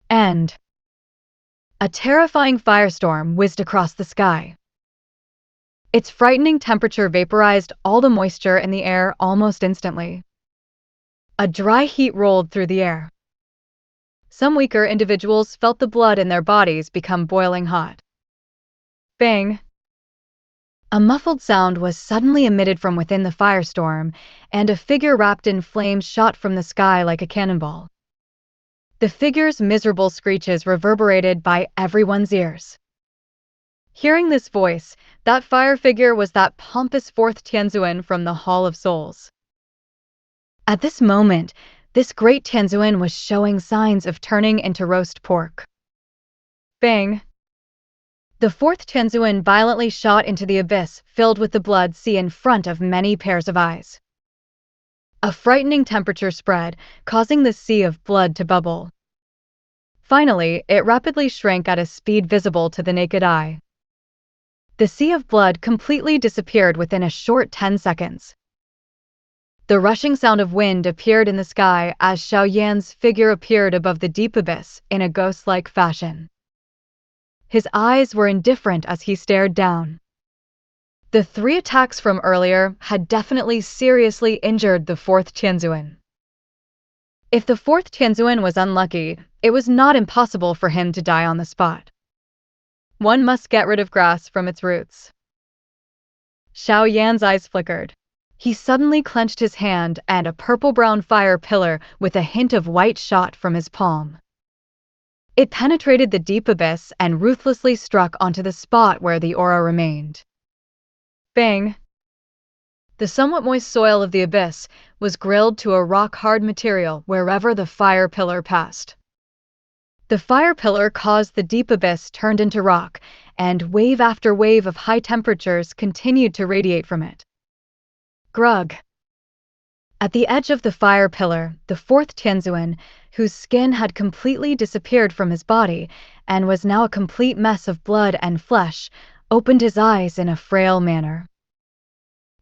And a terrifying firestorm whizzed across the sky. Its frightening temperature vaporized all the moisture in the air almost instantly. A dry heat rolled through the air. Some weaker individuals felt the blood in their bodies become boiling hot. Bang! A muffled sound was suddenly emitted from within the firestorm, and a figure wrapped in flames shot from the sky like a cannonball. The figure's miserable screeches reverberated by everyone's ears. Hearing this voice, that fire figure was that pompous fourth Tianzuan from the Hall of Souls. At this moment, this great Tianzuan was showing signs of turning into roast pork. Bang! The fourth Tianzuan violently shot into the abyss filled with the blood sea in front of many pairs of eyes. A frightening temperature spread, causing the sea of blood to bubble. Finally, it rapidly shrank at a speed visible to the naked eye. The sea of blood completely disappeared within a short 10 seconds. The rushing sound of wind appeared in the sky as Xiao Yan's figure appeared above the deep abyss in a ghost-like fashion. His eyes were indifferent as he stared down. The 3 attacks from earlier had definitely seriously injured the fourth Tianzuan. If the fourth Tianzuan was unlucky, it was not impossible for him to die on the spot. One must get rid of grass from its roots. Xiao Yan's eyes flickered. He suddenly clenched his hand and a purple-brown fire pillar with a hint of white shot from his palm. It penetrated the deep abyss and ruthlessly struck onto the spot where the aura remained. Bang! The somewhat moist soil of the abyss was grilled to a rock-hard material wherever the fire pillar passed. The fire pillar caused the deep abyss turned into rock, and wave after wave of high temperatures continued to radiate from it. Grug! At the edge of the fire pillar, the fourth Tianzuan, whose skin had completely disappeared from his body and was now a complete mess of blood and flesh, opened his eyes in a frail manner.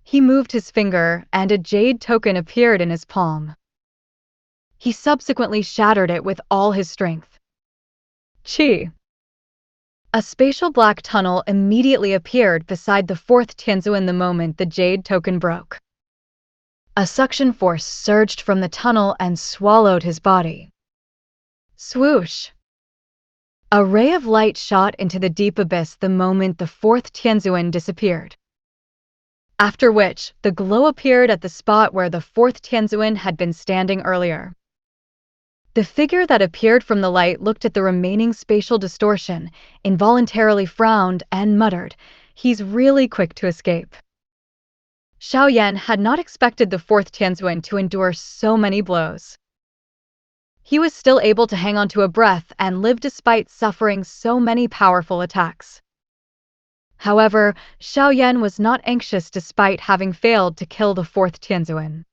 He moved his finger, and a jade token appeared in his palm. He subsequently shattered it with all his strength. Chi! A spatial black tunnel immediately appeared beside the fourth Tianzuan the moment the jade token broke. A suction force surged from the tunnel and swallowed his body. Swoosh! A ray of light shot into the deep abyss the moment the fourth Tianzuan disappeared. After which, the glow appeared at the spot where the fourth Tianzuan had been standing earlier. The figure that appeared from the light looked at the remaining spatial distortion, involuntarily frowned, and muttered, "He's really quick to escape." Xiao Yan had not expected the fourth Tianzuan to endure so many blows. He was still able to hang on to a breath and live despite suffering so many powerful attacks. However, Xiao Yan was not anxious despite having failed to kill the fourth Tianzuan.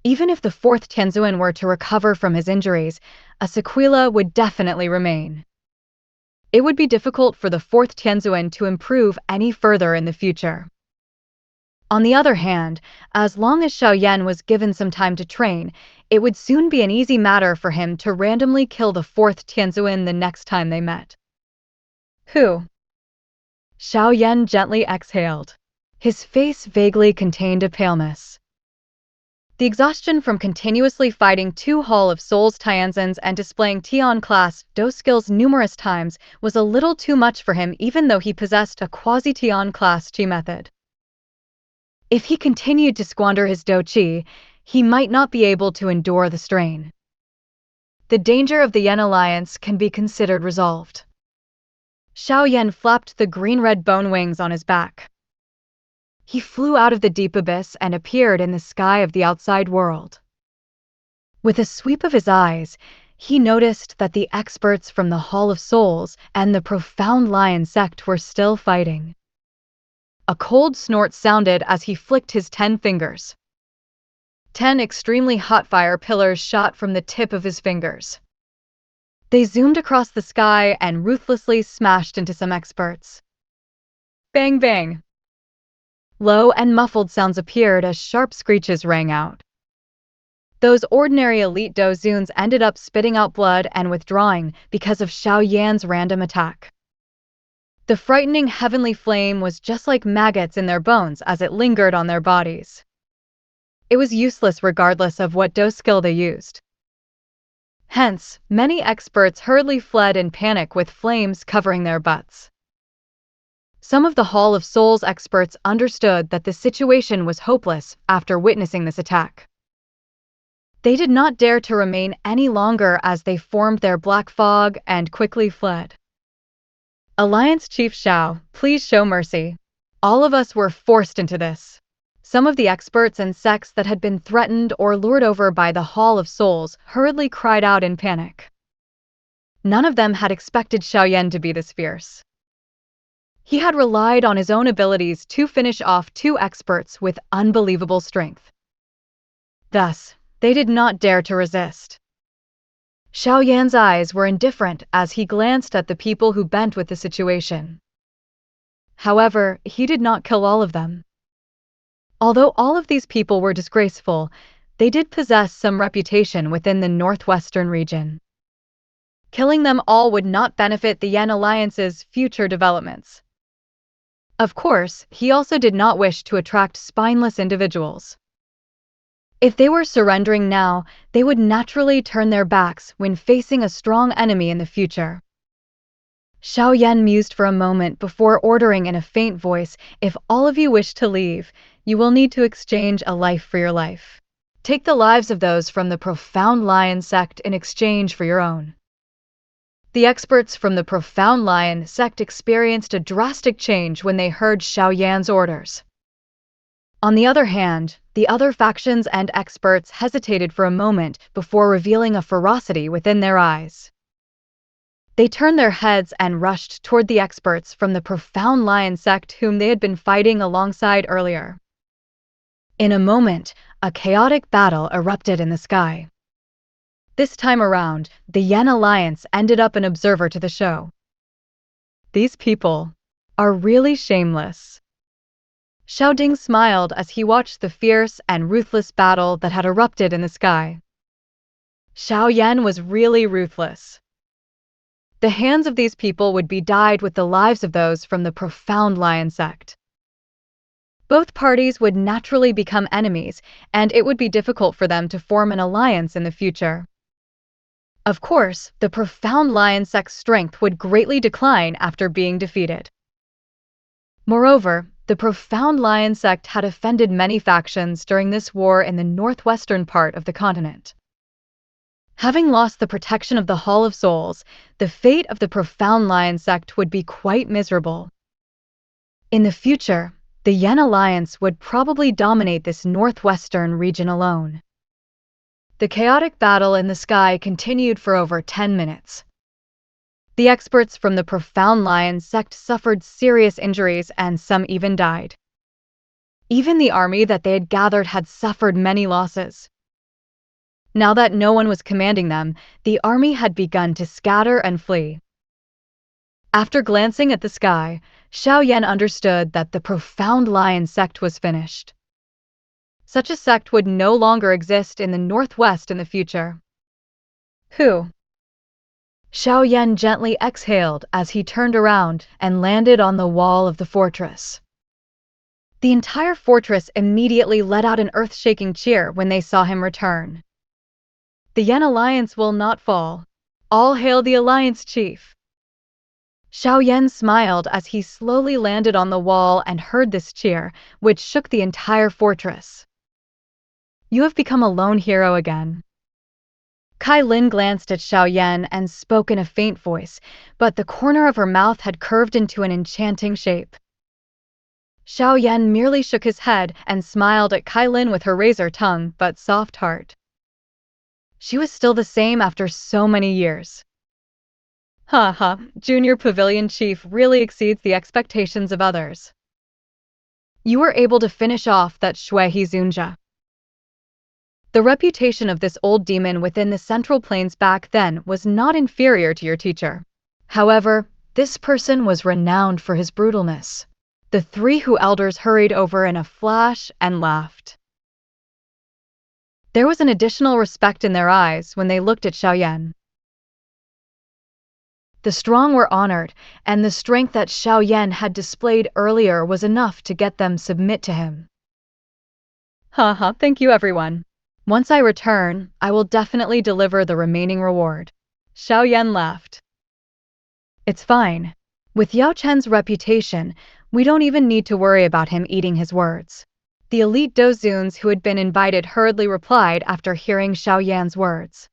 Even if the fourth Tianzuan were to recover from his injuries, a sequela would definitely remain. It would be difficult for the fourth Tianzuan to improve any further in the future. On the other hand, as long as Xiao Yan was given some time to train, it would soon be an easy matter for him to randomly kill the fourth Tianzuan the next time they met. Who? Xiao Yan gently exhaled. His face vaguely contained a paleness. The exhaustion from continuously fighting 2 Hall of Souls Tianzans and displaying Tian class Do skills numerous times was a little too much for him, even though he possessed a quasi-Tian class Qi method. If he continued to squander his Do Qi, he might not be able to endure the strain. The danger of the Yan alliance can be considered resolved. Xiao Yan flapped the green-red bone wings on his back. He flew out of the deep abyss and appeared in the sky of the outside world. With a sweep of his eyes, he noticed that the experts from the Hall of Souls and the profound lion sect were still fighting. A cold snort sounded as he flicked his 10 fingers. 10 extremely hot fire pillars shot from the tip of his fingers. They zoomed across the sky and ruthlessly smashed into some experts. Bang bang! Low and muffled sounds appeared as sharp screeches rang out. Those ordinary elite Dozuns ended up spitting out blood and withdrawing because of Xiao Yan's random attack. The frightening heavenly flame was just like maggots in their bones as it lingered on their bodies. It was useless regardless of what dose skill they used. Hence, many experts hurriedly fled in panic with flames covering their butts. Some of the Hall of Souls experts understood that the situation was hopeless after witnessing this attack. They did not dare to remain any longer as they formed their black fog and quickly fled. Alliance Chief Xiao, please show mercy. All of us were forced into this. Some of the experts and sects that had been threatened or lured over by the Hall of Souls hurriedly cried out in panic. None of them had expected Xiao Yan to be this fierce. He had relied on his own abilities to finish off two experts with unbelievable strength. Thus, they did not dare to resist. Xiao Yan's eyes were indifferent as he glanced at the people who bent with the situation. However, he did not kill all of them. Although all of these people were disgraceful, they did possess some reputation within the northwestern region. Killing them all would not benefit the Yan Alliance's future developments. Of course, he also did not wish to attract spineless individuals. If they were surrendering now, they would naturally turn their backs when facing a strong enemy in the future. Xiao Yan mused for a moment before ordering in a faint voice, "If all of you wish to leave, you will need to exchange a life for your life. Take the lives of those from the Profound Lion sect in exchange for your own." The experts from the Profound Lion sect experienced a drastic change when they heard Xiao Yan's orders. On the other hand, the other factions and experts hesitated for a moment before revealing a ferocity within their eyes. They turned their heads and rushed toward the experts from the Profound Lion sect whom they had been fighting alongside earlier. In a moment, a chaotic battle erupted in the sky. This time around, the Yan Alliance ended up an observer to the show. These people are really shameless. Xiao Ding smiled as he watched the fierce and ruthless battle that had erupted in the sky. Xiao Yan was really ruthless. The hands of these people would be dyed with the lives of those from the Profound Lion sect. Both parties would naturally become enemies, and it would be difficult for them to form an alliance in the future. Of course, the Profound Lion sect's strength would greatly decline after being defeated. Moreover, the Profound Lion sect had offended many factions during this war in the northwestern part of the continent. Having lost the protection of the Hall of Souls, the fate of the Profound Lion sect would be quite miserable. In the future, the Yan Alliance would probably dominate this northwestern region alone. The chaotic battle in the sky continued for over 10 minutes. The experts from the Profound Lion sect suffered serious injuries and some even died. Even the army that they had gathered had suffered many losses. Now that no one was commanding them, the army had begun to scatter and flee. After glancing at the sky, Xiao Yan understood that the Profound Lion sect was finished. Such a sect would no longer exist in the northwest in the future. Who? Xiao Yan gently exhaled as he turned around and landed on the wall of the fortress. The entire fortress immediately let out an earth-shaking cheer when they saw him return. The Yan Alliance will not fall. All hail the Alliance Chief. Xiao Yan smiled as he slowly landed on the wall and heard this cheer, which shook the entire fortress. You have become a lone hero again. Kai Lin glanced at Xiao Yan and spoke in a faint voice, but the corner of her mouth had curved into an enchanting shape. Xiao Yan merely shook his head and smiled at Kai Lin with her razor tongue but soft heart. She was still the same after so many years. Ha, Junior Pavilion Chief really exceeds the expectations of others. You were able to finish off that Shuehe Zunjia. The reputation of this old demon within the Central Plains back then was not inferior to your teacher. However, this person was renowned for his brutalness. The three Hu elders hurried over in a flash and laughed. There was an additional respect in their eyes when they looked at Xiao Yan. The strong were honored, and the strength that Xiao Yan had displayed earlier was enough to get them submit to him. Haha, thank you everyone. Once I return, I will definitely deliver the remaining reward. Xiao Yan laughed. It's fine. With Yao Chen's reputation, we don't even need to worry about him eating his words. The elite Dozuns who had been invited hurriedly replied after hearing Xiao Yan's words.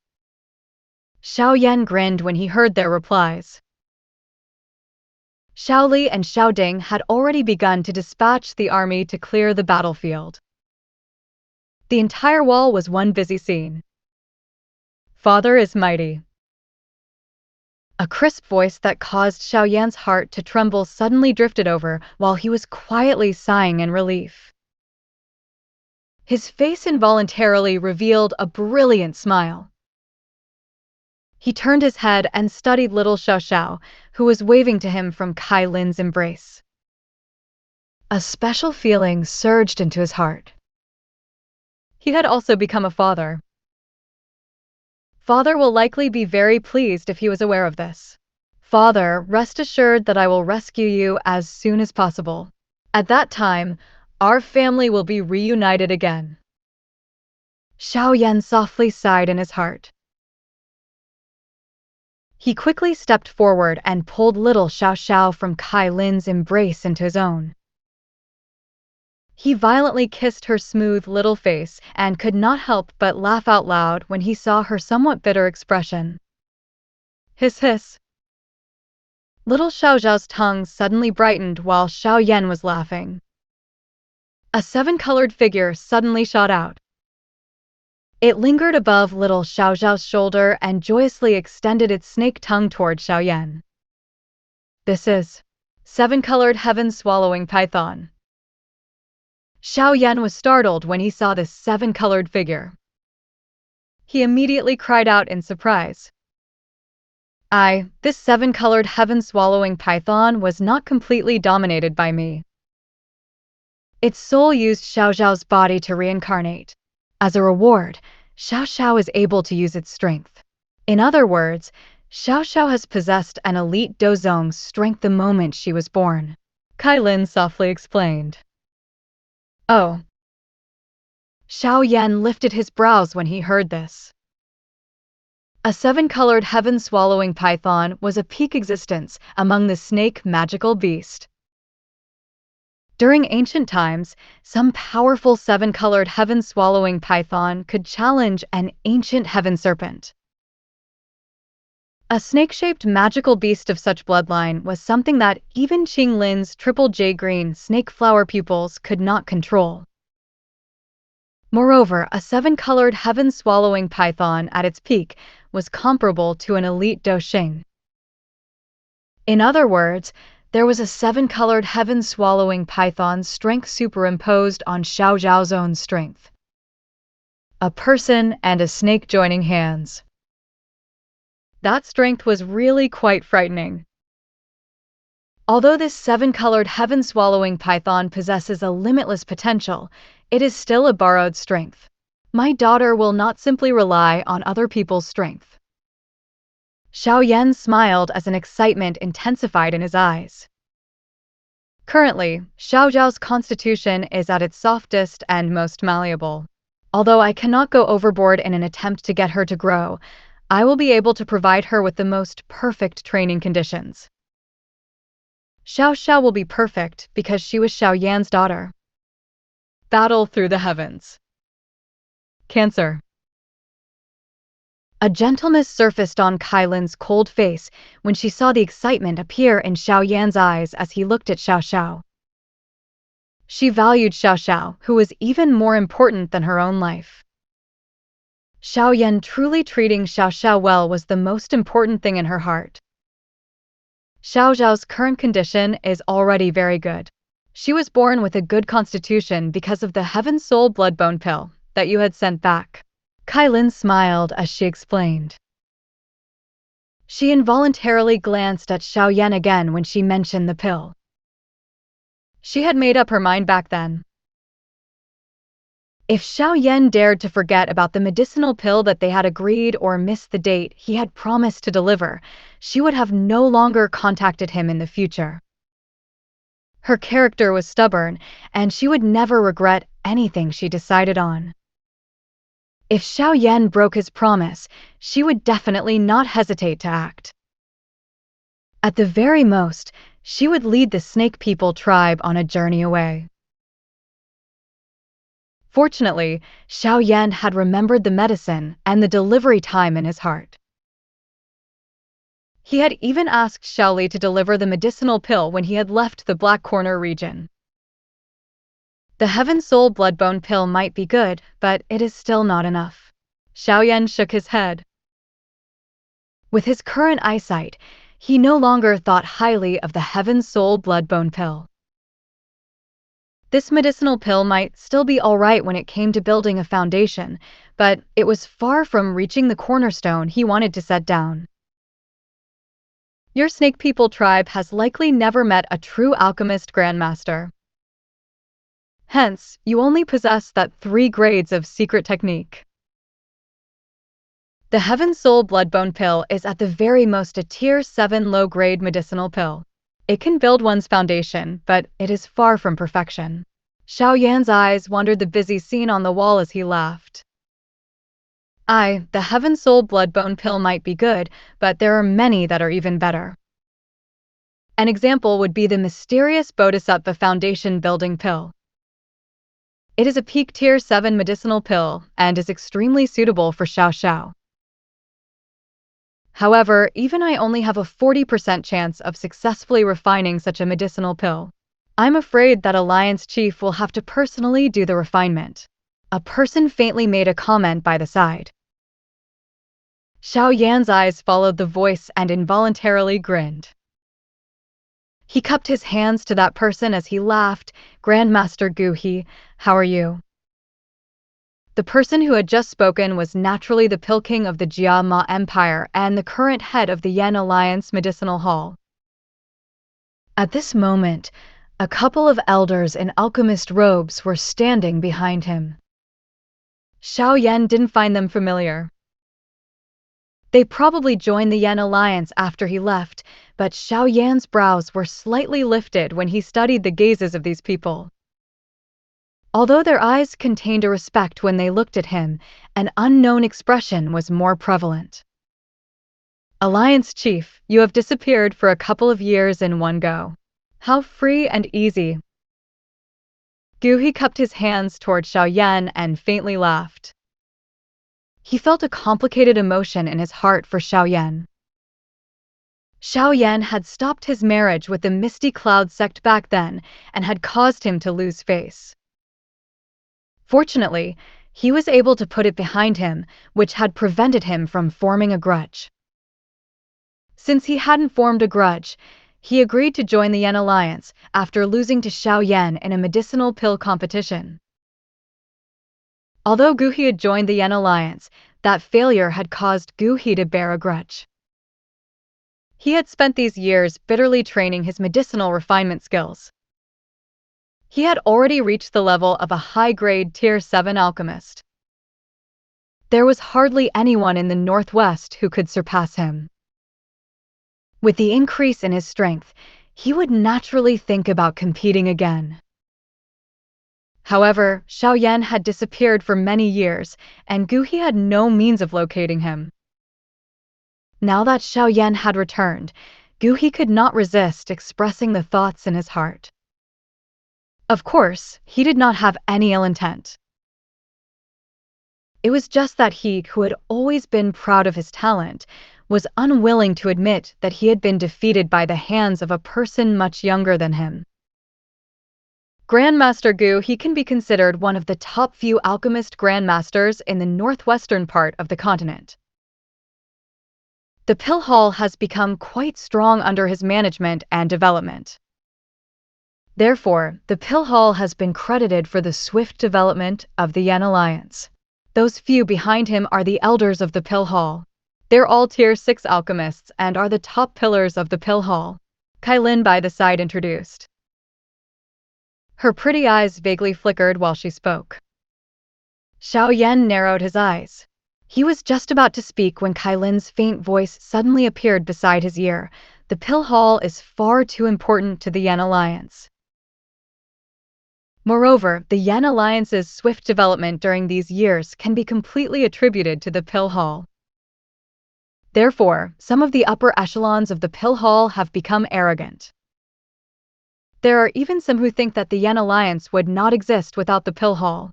Xiao Yan grinned when he heard their replies. Xiao Li and Xiao Ding had already begun to dispatch the army to clear the battlefield. The entire wall was one busy scene. Father is mighty. A crisp voice that caused Xiao Yan's heart to tremble suddenly drifted over while he was quietly sighing in relief. His face involuntarily revealed a brilliant smile. He turned his head and studied little Xiao Xiao, who was waving to him from Kai Lin's embrace. A special feeling surged into his heart. He had also become a father. Father will likely be very pleased if he was aware of this. Father, rest assured that I will rescue you as soon as possible. At that time, our family will be reunited again. Xiao Yan softly sighed in his heart. He quickly stepped forward and pulled little Xiao Xiao from Kai Lin's embrace into his own. He violently kissed her smooth little face and could not help but laugh out loud when he saw her somewhat bitter expression. Hiss hiss. Little Xiao Xiao's tongue suddenly brightened while Xiao Yan was laughing. A seven-colored figure suddenly shot out. It lingered above little Xiao Xiao's shoulder and joyously extended its snake tongue toward Xiao Yan. This is seven-colored heaven-swallowing python. Xiao Yan was startled when he saw this seven-colored figure. He immediately cried out in surprise. This seven-colored heaven-swallowing python was not completely dominated by me. Its soul used Xiao Xiao's body to reincarnate. As a reward, Xiao Xiao is able to use its strength. In other words, Xiao Xiao has possessed an elite Dozong's strength the moment she was born. Kai Lin softly explained. Oh. Xiao Yan lifted his brows when he heard this. A seven-colored heaven-swallowing python was a peak existence among the snake magical beast. During ancient times, some powerful seven-colored heaven-swallowing python could challenge an ancient heaven serpent. A snake-shaped magical beast of such bloodline was something that even Qing Lin's triple J green snake flower pupils could not control. Moreover, a seven-colored heaven-swallowing python at its peak was comparable to an elite Doxing. In other words, there was a seven-colored heaven-swallowing python's strength superimposed on Xiao Zhao's own strength. A person and a snake joining hands. That strength was really quite frightening. Although this seven-colored heaven-swallowing python possesses a limitless potential, it is still a borrowed strength. My daughter will not simply rely on other people's strength. Xiao Yan smiled as an excitement intensified in his eyes. Currently, Xiao Zhao's constitution is at its softest and most malleable. Although I cannot go overboard in an attempt to get her to grow, I will be able to provide her with the most perfect training conditions. Xiao Xiao will be perfect because she was Xiao Yan's daughter. Battle through the heavens. Cancer. A gentleness surfaced on Kai Lin's cold face when she saw the excitement appear in Xiao Yan's eyes as he looked at Xiao Xiao. She valued Xiao Xiao, who was even more important than her own life. Xiao Yan truly treating Xiao Xiao well was the most important thing in her heart. Xiao Zhao's current condition is already very good. She was born with a good constitution because of the Heaven Soul Bloodbone pill that you had sent back. Kai Lin smiled as she explained. She involuntarily glanced at Xiao Yan again when she mentioned the pill. She had made up her mind back then. If Xiao Yan dared to forget about the medicinal pill that they had agreed or missed the date he had promised to deliver, she would have no longer contacted him in the future. Her character was stubborn, and she would never regret anything she decided on. If Xiao Yan broke his promise, she would definitely not hesitate to act. At the very most, she would lead the Snake People tribe on a journey away. Fortunately, Xiao Yan had remembered the medicine and the delivery time in his heart. He had even asked Xiao Li to deliver the medicinal pill when he had left the Black Corner region. The Heaven Soul Bloodbone pill might be good, but it is still not enough. Xiao Yan shook his head. With his current eyesight, he no longer thought highly of the Heaven Soul Bloodbone pill. This medicinal pill might still be alright when it came to building a foundation, but it was far from reaching the cornerstone he wanted to set down. Your Snake People tribe has likely never met a true alchemist grandmaster. Hence, you only possess that 3 grades of secret technique. The Heaven Soul Bloodbone pill is at the very most a Tier 7 low-grade medicinal pill. It can build one's foundation, but it is far from perfection. Xiao Yan's eyes wandered the busy scene on the wall as he laughed. The Heaven Soul Bloodbone pill might be good, but there are many that are even better. An example would be the mysterious Bodhisattva Foundation Building Pill. It is a peak Tier 7 medicinal pill and is extremely suitable for Xiao Xiao. However, even I only have a 40% chance of successfully refining such a medicinal pill. I'm afraid that Alliance Chief will have to personally do the refinement. A person faintly made a comment by the side. Xiao Yan's eyes followed the voice and involuntarily grinned. He cupped his hands to that person as he laughed. Grandmaster Gu He, how are you? The person who had just spoken was naturally the Pill King of the Jia Ma Empire and the current head of the Yan Alliance Medicinal Hall. At this moment, a couple of elders in alchemist robes were standing behind him. Xiao Yan didn't find them familiar. They probably joined the Yan Alliance after he left, but Xiao Yan's brows were slightly lifted when he studied the gazes of these people. Although their eyes contained a respect when they looked at him, an unknown expression was more prevalent. Alliance Chief, you have disappeared for a couple of years in one go. How free and easy. Gu He cupped his hands toward Xiao Yan and faintly laughed. He felt a complicated emotion in his heart for Xiao Yan. Xiao Yan had stopped his marriage with the Misty Cloud sect back then and had caused him to lose face. Fortunately, he was able to put it behind him, which had prevented him from forming a grudge. Since he hadn't formed a grudge, he agreed to join the Yan Alliance after losing to Xiao Yan in a medicinal pill competition. Although Gu He had joined the Yan Alliance, that failure had caused Gu He to bear a grudge. He had spent these years bitterly training his medicinal refinement skills. He had already reached the level of a high-grade Tier 7 alchemist. There was hardly anyone in the Northwest who could surpass him. With the increase in his strength, he would naturally think about competing again. However, Xiao Yan had disappeared for many years, and Gu He had no means of locating him. Now that Xiao Yan had returned, Gu He could not resist expressing the thoughts in his heart. Of course, he did not have any ill intent. It was just that he, who had always been proud of his talent, was unwilling to admit that he had been defeated by the hands of a person much younger than him. Grandmaster Gu He can be considered one of the top few alchemist grandmasters in the northwestern part of the continent. The Pill Hall has become quite strong under his management and development. Therefore, the Pill Hall has been credited for the swift development of the Yan Alliance. Those few behind him are the elders of the Pill Hall. They're all Tier 6 alchemists and are the top pillars of the Pill Hall. Kai Lin by the side introduced. Her pretty eyes vaguely flickered while she spoke. Xiao Yan narrowed his eyes. He was just about to speak when Kailin's faint voice suddenly appeared beside his ear. The pill hall is far too important to the Yan Alliance. Moreover, the Yan Alliance's swift development during these years can be completely attributed to the pill hall. Therefore, some of the upper echelons of the pill hall have become arrogant. There are even some who think that the Yan Alliance would not exist without the pill hall.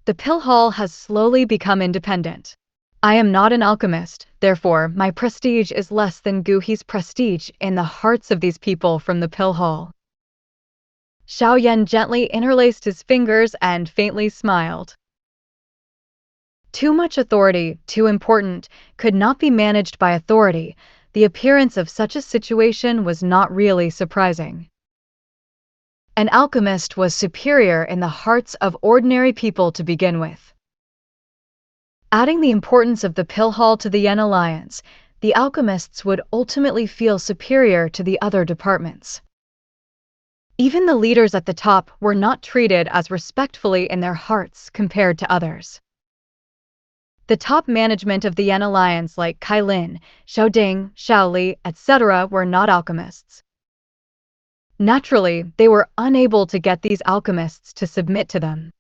The pill hall has slowly become independent. I am not an alchemist, therefore my prestige is less than Guhi's prestige in the hearts of these people from the pill hall. Xiao Yan gently interlaced his fingers and faintly smiled. Too much authority, too important, could not be managed by authority. The appearance of such a situation was not really surprising. An alchemist was superior in the hearts of ordinary people to begin with. Adding the importance of the pill hall to the Yan Alliance, the alchemists would ultimately feel superior to the other departments. Even the leaders at the top were not treated as respectfully in their hearts compared to others. The top management of the Yan Alliance like Kailin, Xiaoding, Xiaoli, etc. were not alchemists. Naturally, they were unable to get these alchemists to submit to them.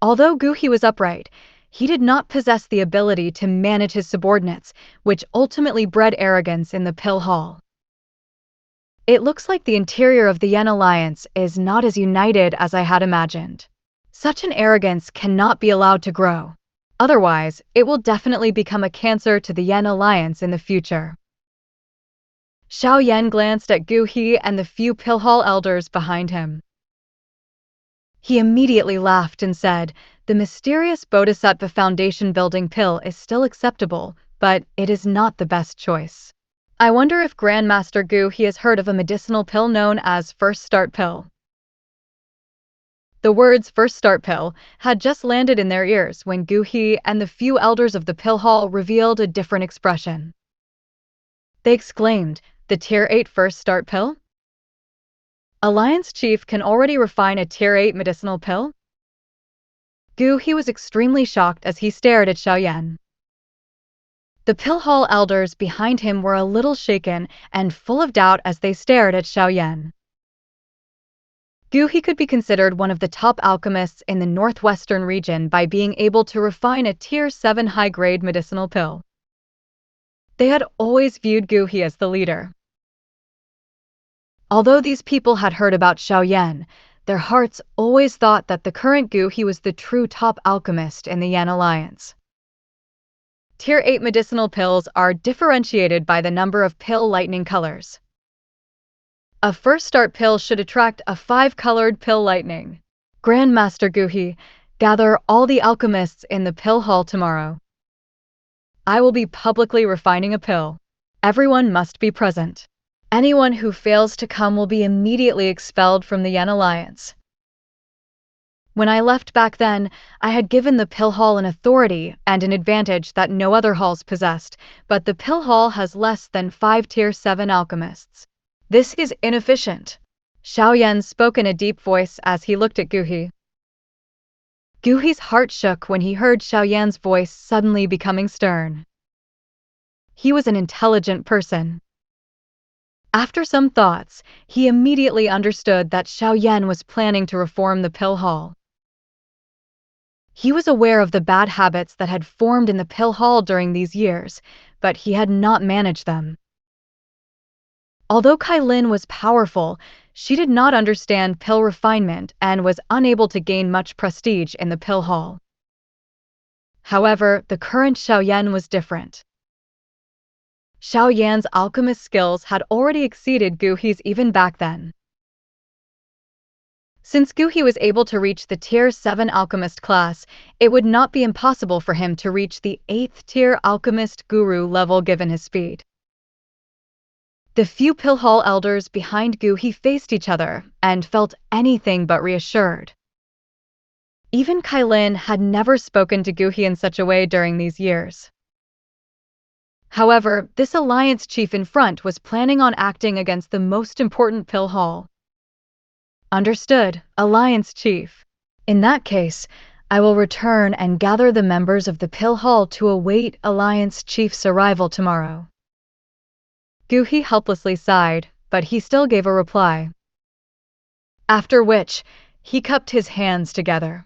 Although Guhi was upright, he did not possess the ability to manage his subordinates, which ultimately bred arrogance in the pill hall. It looks like the interior of the Yan Alliance is not as united as I had imagined. Such an arrogance cannot be allowed to grow. Otherwise, it will definitely become a cancer to the Yan Alliance in the future. Xiao Yan glanced at Guhi and the few pill hall elders behind him. He immediately laughed and said, "The mysterious Bodhisattva Foundation building pill is still acceptable, but it is not the best choice. I wonder if Grandmaster Guhi has heard of a medicinal pill known as First Start Pill." The words First Start Pill had just landed in their ears when Guhi and the few elders of the pill hall revealed a different expression. They exclaimed, "The Tier 8 First Start Pill? Alliance Chief can already refine a Tier 8 medicinal pill?" Guhi was extremely shocked as he stared at Xiao Yan. The pill hall elders behind him were a little shaken and full of doubt as they stared at Xiao Yan. Guhi could be considered one of the top alchemists in the northwestern region by being able to refine a Tier 7 high-grade medicinal pill. They had always viewed Guhi as the leader. Although these people had heard about Xiao Yan, their hearts always thought that the current Guhi was the true top alchemist in the Yan Alliance. Tier 8 medicinal pills are differentiated by the number of pill lightning colors. A First Start pill should attract a 5-colored pill lightning. Grandmaster Guhi, gather all the alchemists in the pill hall tomorrow. I will be publicly refining a pill. Everyone must be present. Anyone who fails to come will be immediately expelled from the Yan Alliance. When I left back then, I had given the pill hall an authority and an advantage that no other halls possessed, but the pill hall has less than 5 Tier 7 alchemists. This is inefficient. Xiao Yan spoke in a deep voice as he looked at Guhi. Guhi's heart shook when he heard Xiao Yan's voice suddenly becoming stern. He was an intelligent person. After some thoughts, he immediately understood that Xiao Yan was planning to reform the pill hall. He was aware of the bad habits that had formed in the pill hall during these years, but he had not managed them. Although Kailin was powerful, she did not understand pill refinement and was unable to gain much prestige in the pill hall. However, the current Xiao Yan was different. Xiao Yan's alchemist skills had already exceeded Guhi's even back then. Since Guhi was able to reach the Tier 7 alchemist class, it would not be impossible for him to reach the 8th tier alchemist guru level given his speed. The few pill hall elders behind Guhi faced each other and felt anything but reassured. Even Kailin had never spoken to Guhi in such a way during these years. However, this alliance chief in front was planning on acting against the most important pill hall. Understood, Alliance Chief. In that case, I will return and gather the members of the Pill Hall to await Alliance Chief's arrival tomorrow. Guhi helplessly sighed, but he still gave a reply. After which, he cupped his hands together.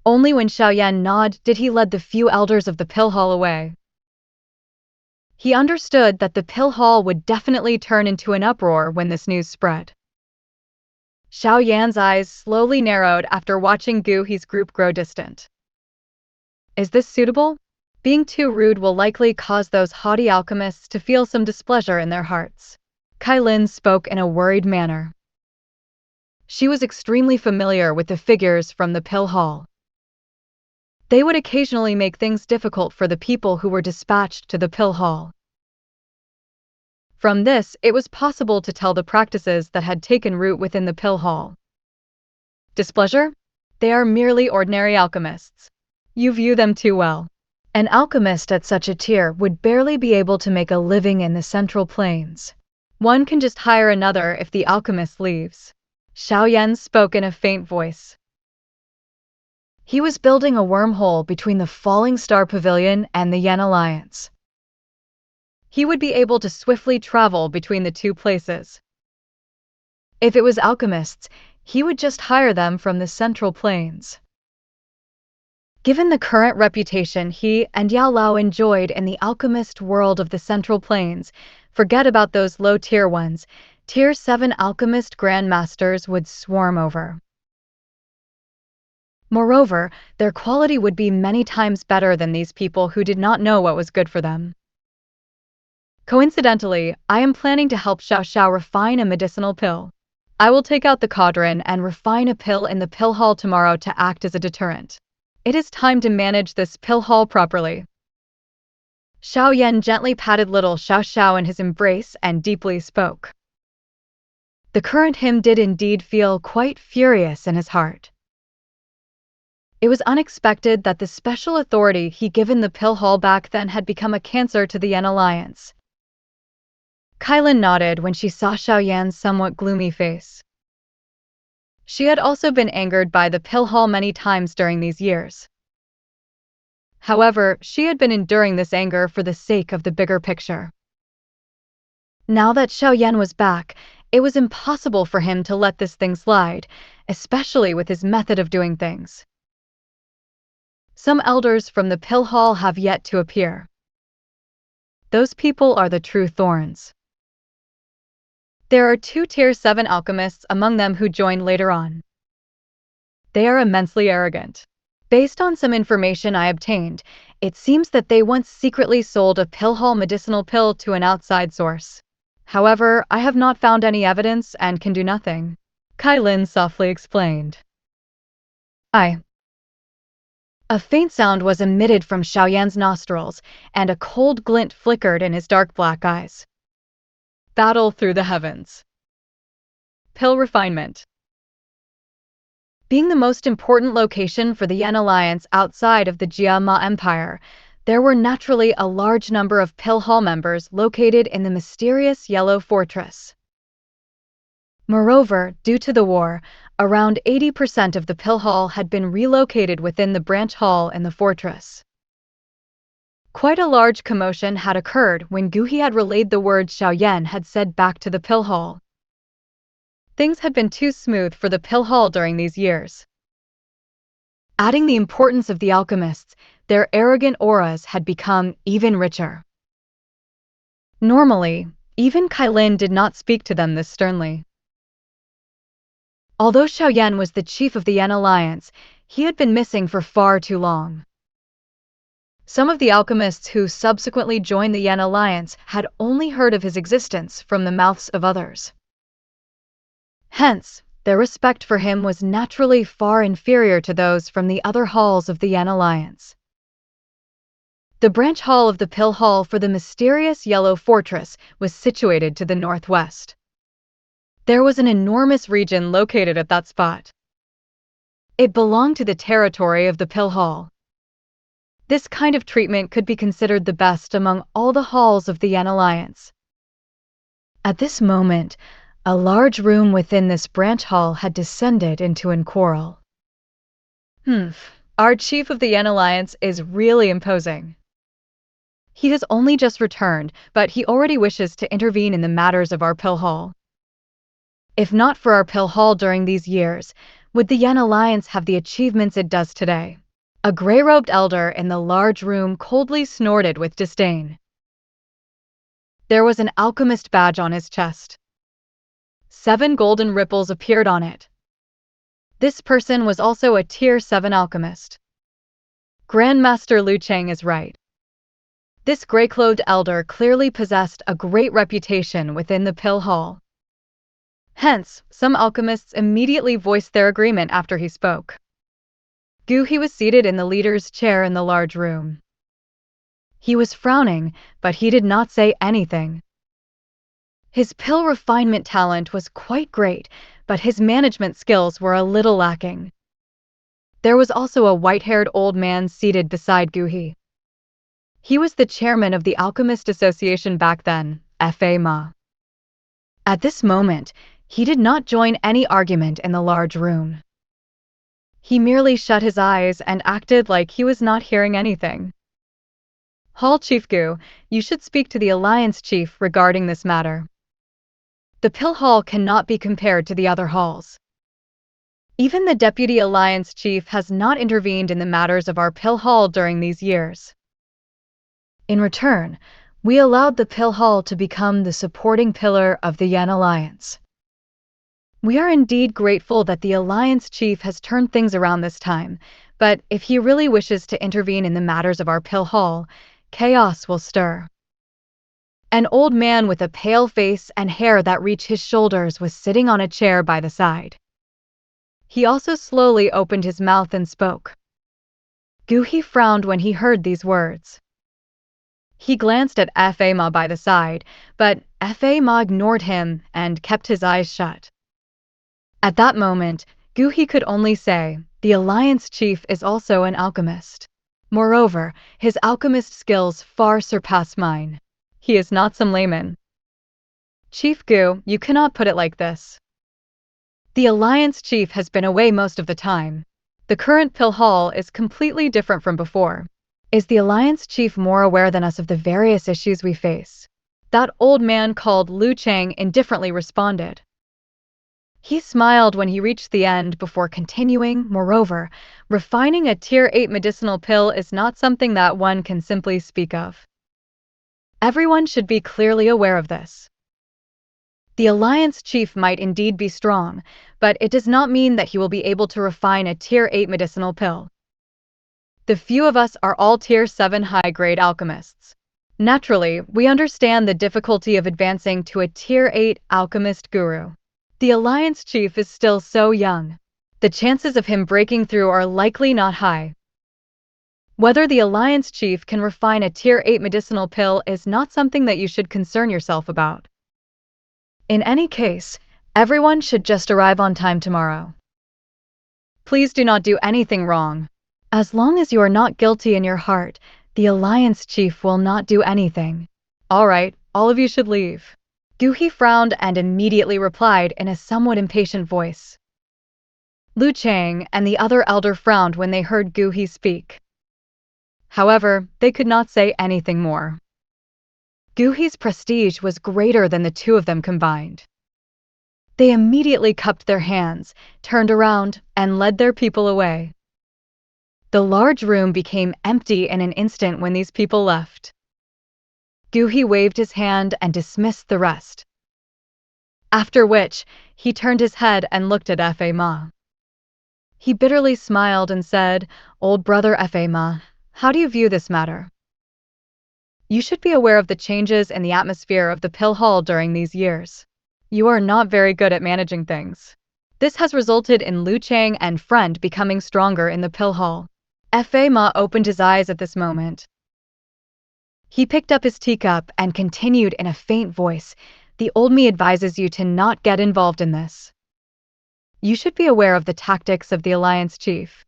Only when Xiao Yan nodded did he lead the few elders of the Pill Hall away. He understood that the Pill Hall would definitely turn into an uproar when this news spread. Xiao Yan's eyes slowly narrowed after watching Guhi's group grow distant. Is this suitable? Being too rude will likely cause those haughty alchemists to feel some displeasure in their hearts. Kai Lin spoke in a worried manner. She was extremely familiar with the figures from the Pill Hall. They would occasionally make things difficult for the people who were dispatched to the Pill Hall. From this, it was possible to tell the practices that had taken root within the Pill Hall. Displeasure? They are merely ordinary alchemists. You view them too well. An alchemist at such a tier would barely be able to make a living in the Central Plains. One can just hire another if the alchemist leaves. Xiao Yan spoke in a faint voice. He was building a wormhole between the Falling Star Pavilion and the Yan Alliance. He would be able to swiftly travel between the two places. If it was alchemists, he would just hire them from the Central Plains. Given the current reputation he and Yao Lao enjoyed in the alchemist world of the Central Plains, forget about those low-tier ones, Tier 7 alchemist grandmasters would swarm over. Moreover, their quality would be many times better than these people who did not know what was good for them. Coincidentally, I am planning to help Xiao Xiao refine a medicinal pill. I will take out the cauldron and refine a pill in the Pill Hall tomorrow to act as a deterrent. It is time to manage this Pill Hall properly. Xiao Yan gently patted little Xiao Xiao in his embrace and deeply spoke. The current him did indeed feel quite furious in his heart. It was unexpected that the special authority he given the Pill Hall back then had become a cancer to the Yan Alliance. Kailin nodded when she saw Xiao Yan's somewhat gloomy face. She had also been angered by the Pill Hall many times during these years. However, she had been enduring this anger for the sake of the bigger picture. Now that Xiao Yan was back, it was impossible for him to let this thing slide, especially with his method of doing things. Some elders from the Pill Hall have yet to appear. Those people are the true thorns. There are 2 Tier 7 alchemists among them who joined later on. They are immensely arrogant. Based on some information I obtained, it seems that they once secretly sold a Pill Hall medicinal pill to an outside source. However, I have not found any evidence and can do nothing. Kai Lin softly explained. A faint sound was emitted from Xiao Yan's nostrils, and a cold glint flickered in his dark black eyes. Battle through the heavens. Pill refinement. Being the most important location for the Yan Alliance outside of the Jia Ma Empire, there were naturally a large number of Pill Hall members located in the mysterious Yellow Fortress. Moreover, due to the war, around 80% of the Pill Hall had been relocated within the branch hall in the fortress. Quite a large commotion had occurred when Guhi had relayed the words Xiao Yan had said back to the Pill Hall. Things had been too smooth for the Pill Hall during these years. Adding the importance of the alchemists, their arrogant auras had become even richer. Normally, even Kailin did not speak to them this sternly. Although Xiao Yan was the chief of the Yan Alliance, he had been missing for far too long. Some of the alchemists who subsequently joined the Yan Alliance had only heard of his existence from the mouths of others. Hence, their respect for him was naturally far inferior to those from the other halls of the Yan Alliance. The branch hall of the Pill Hall for the mysterious Yellow Fortress was situated to the northwest. There was an enormous region located at that spot. It belonged to the territory of the Pill Hall. This kind of treatment could be considered the best among all the halls of the Yan Alliance. At this moment, a large room within this branch hall had descended into a quarrel. Hmm, our chief of the Yan Alliance is really imposing. He has only just returned, but he already wishes to intervene in the matters of our pill hall. If not for our pill hall during these years, would the Yan Alliance have the achievements it does today? A gray-robed elder in the large room coldly snorted with disdain. There was an alchemist badge on his chest. 7 golden ripples appeared on it. This person was also a Tier 7 alchemist. Grandmaster Lu Chang is right. This gray-clothed elder clearly possessed a great reputation within the pill hall. Hence, some alchemists immediately voiced their agreement after he spoke. He was seated in the leader's chair in the large room. He was frowning, but he did not say anything. His pill refinement talent was quite great, but his management skills were a little lacking. There was also a white-haired old man seated beside Guhi. He was the chairman of the Alchemist Association back then, Fa Ma. At this moment, he did not join any argument in the large room. He merely shut his eyes and acted like he was not hearing anything. Hall Chief Gu, you should speak to the Alliance Chief regarding this matter. The pill hall cannot be compared to the other halls. Even the Deputy Alliance Chief has not intervened in the matters of our pill hall during these years. In return, we allowed the pill hall to become the supporting pillar of the Yan Alliance. We are indeed grateful that the Alliance Chief has turned things around this time, but if he really wishes to intervene in the matters of our pill hall, chaos will stir. An old man with a pale face and hair that reached his shoulders was sitting on a chair by the side. He also slowly opened his mouth and spoke. Guhi frowned when he heard these words. He glanced at Fa Ma by the side, but Fa Ma ignored him and kept his eyes shut. At that moment, Guhi could only say, the Alliance Chief is also an alchemist. Moreover, his alchemist skills far surpass mine. He is not some layman. Chief Gu, you cannot put it like this. The Alliance Chief has been away most of the time. The current pill hall is completely different from before. Is the Alliance Chief more aware than us of the various issues we face? That old man called Lu Chang indifferently responded. He smiled when he reached the end before continuing. Moreover, refining a Tier 8 medicinal pill is not something that one can simply speak of. Everyone should be clearly aware of this. The Alliance Chief might indeed be strong, but it does not mean that he will be able to refine a Tier 8 medicinal pill. The few of us are all Tier 7 high-grade alchemists. Naturally, we understand the difficulty of advancing to a Tier 8 alchemist guru. The Alliance Chief is still so young. The chances of him breaking through are likely not high. Whether the Alliance Chief can refine a Tier 8 medicinal pill is not something that you should concern yourself about. In any case, everyone should just arrive on time tomorrow. Please do not do anything wrong. As long as you are not guilty in your heart, the Alliance Chief will not do anything. All right, all of you should leave. Guhi frowned and immediately replied in a somewhat impatient voice. Lu Chang and the other elder frowned when they heard Guhi speak. However, they could not say anything more. Guhi's prestige was greater than the two of them combined. They immediately cupped their hands, turned around, and led their people away. The large room became empty in an instant when these people left. Guhi waved his hand and dismissed the rest. After which, he turned his head and looked at Fa Ma. He bitterly smiled and said, "Old brother Fa Ma, how do you view this matter? You should be aware of the changes in the atmosphere of the pill hall during these years. You are not very good at managing things. This has resulted in Lu Chang and friend becoming stronger in the pill hall." Fa Ma opened his eyes at this moment. He picked up his teacup and continued in a faint voice, "The old me advises you to not get involved in this. You should be aware of the tactics of the Alliance Chief.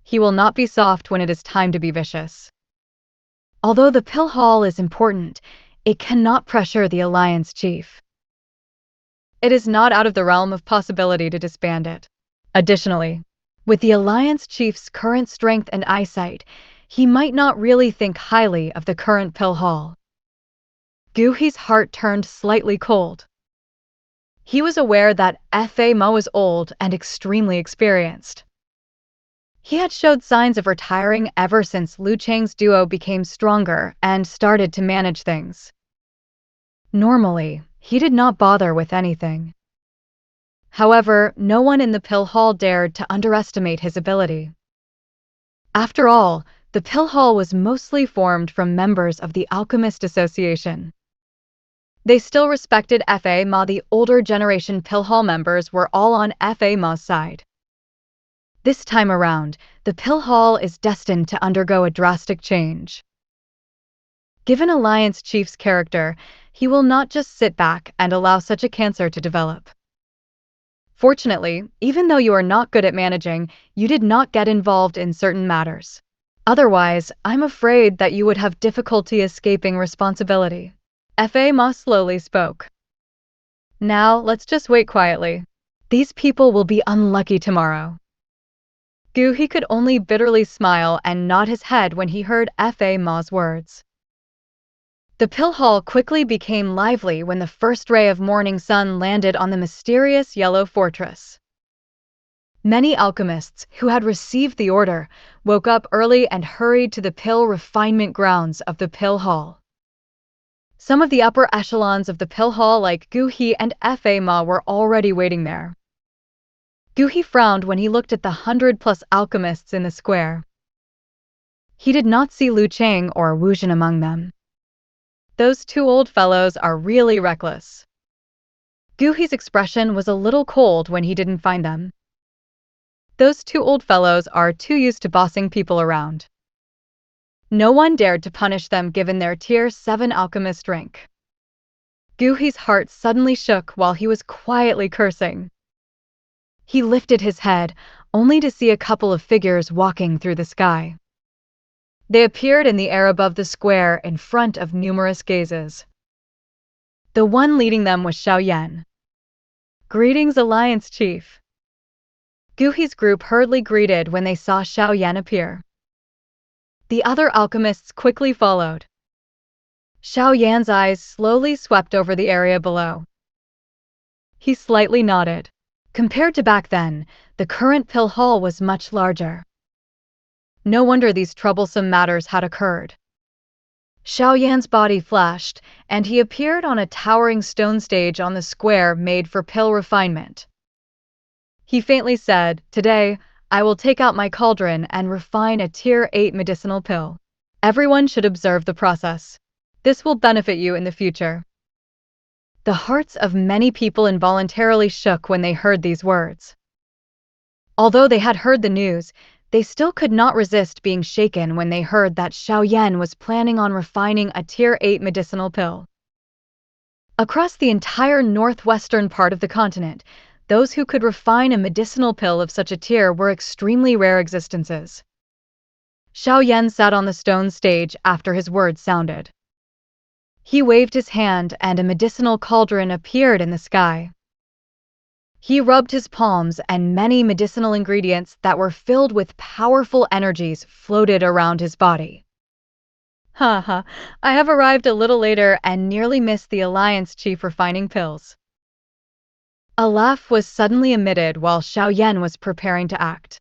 He will not be soft when it is time to be vicious. Although the pill hall is important, it cannot pressure the Alliance Chief. It is not out of the realm of possibility to disband it. Additionally, With the Alliance chief's current strength and eyesight, he might not really think highly of the current pill hall. Guhi's heart turned slightly cold. He was aware that Fa Ma was old and extremely experienced. He had showed signs of retiring ever since Lu Chang's duo became stronger and started to manage things. Normally, he did not bother with anything. However, no one in the pill hall dared to underestimate his ability. After all, the pill hall was mostly formed from members of the Alchemist Association. They still respected Fa Ma. The older generation pill hall members were all on Fa Ma's side. This time around, the pill hall is destined to undergo a drastic change. Given Alliance Chief's character, he will not just sit back and allow such a cancer to develop. Fortunately, even though you are not good at managing, you did not get involved in certain matters. Otherwise, I'm afraid that you would have difficulty escaping responsibility. Fa Ma slowly spoke. Now, let's just wait quietly. These people will be unlucky tomorrow. Guhi could only bitterly smile and nod his head when he heard Fa Ma's words. The pill hall quickly became lively when the first ray of morning sun landed on the mysterious yellow fortress. Many alchemists who had received the order woke up early and hurried to the pill refinement grounds of the pill hall. Some of the upper echelons of the pill hall like Guhi and Fa Ma were already waiting there. Guhi frowned when he looked at the 100+ alchemists in the square. He did not see Lu Chang or Wu Jin among them. Those two old fellows are really reckless. Guhi's expression was a little cold when he didn't find them. Those two old fellows are too used to bossing people around. No one dared to punish them given their Tier 7 alchemist rank. Guhi's heart suddenly shook while he was quietly cursing. He lifted his head, only to see a couple of figures walking through the sky. They appeared in the air above the square in front of numerous gazes. The one leading them was Xiao Yan. Greetings, Alliance Chief. Guhi's group hurriedly greeted when they saw Xiao Yan appear. The other alchemists quickly followed. Xiao Yan's eyes slowly swept over the area below. He slightly nodded. Compared to back then, the current pill hall was much larger. No wonder these troublesome matters had occurred. Xiao Yan's body flashed, and he appeared on a towering stone stage on the square made for pill refinement. He faintly said, "Today, I will take out my cauldron and refine a Tier 8 medicinal pill. Everyone should observe the process. This will benefit you in the future." The hearts of many people involuntarily shook when they heard these words. Although they had heard the news, they still could not resist being shaken when they heard that Xiao Yan was planning on refining a Tier 8 medicinal pill. Across the entire northwestern part of the continent, those who could refine a medicinal pill of such a tier were extremely rare existences. Xiao Yan sat on the stone stage after his words sounded. He waved his hand and a medicinal cauldron appeared in the sky. He rubbed his palms and many medicinal ingredients that were filled with powerful energies floated around his body. Haha, I have arrived a little later and nearly missed the Alliance Chief refining pills. A laugh was suddenly emitted while Xiao Yan was preparing to act.